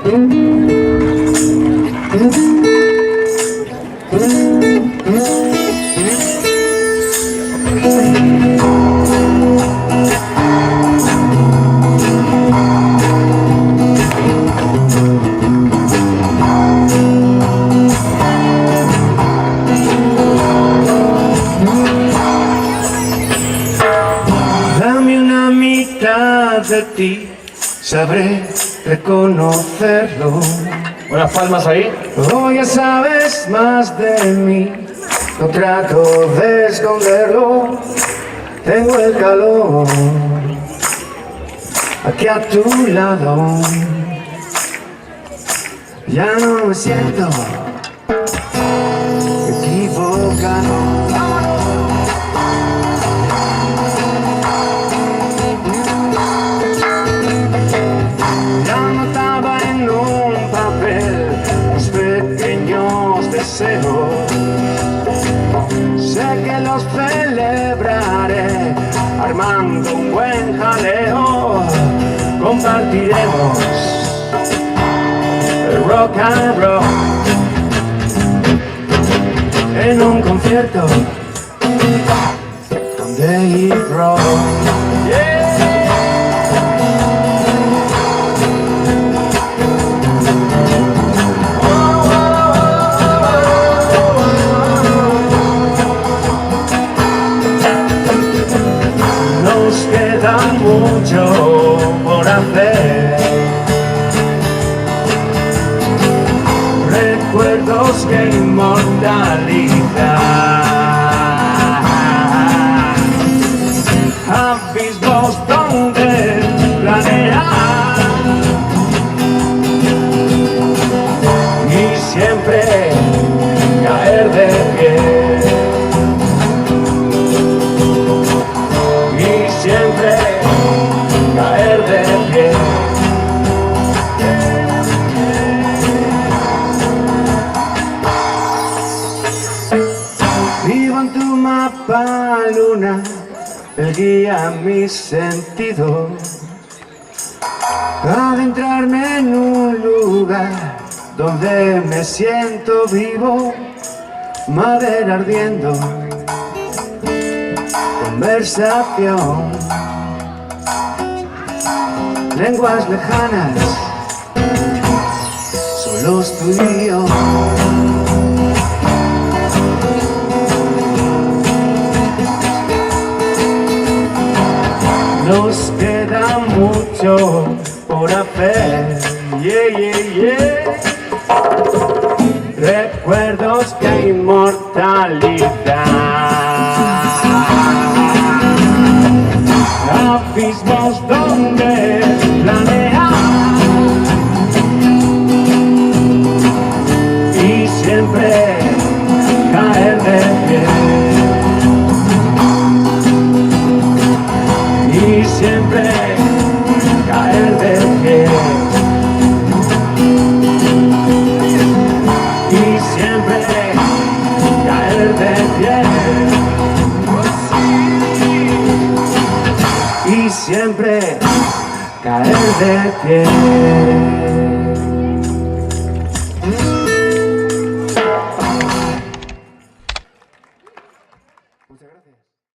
Dame una mitad de ti, sabré reconocerlo. Unas palmas ahí. Oh, ya sabes más de mí, no trato de esconderlo. Tengo el calor aquí a tu lado. Ya no me siento equivocado. Ya anotaba en un papel los pequeños deseos. Sé que los celebraré armando un buen jaleo. Compartiremos el rock and roll en un concierto con Dave Grohl. Nos queda mucho por hacer, recuerdos que inmortalizar, abismos donde planear y siempre caer de pie. Siempre caer de pie. Vivo en tu mapa luna, el guía mis sentidos. Adentrarme en un lugar donde me siento vivo, madera ardiendo, conversación, lenguas lejanas, solos tú y yo. Nos queda mucho por hacer, yeah, yeah, yeah. Recuerdos que inmortalizar, abismos donde planear y siempre caer de pie. Y siempre caer de pie. Y siempre caer de pie. Y siempre caer de pie.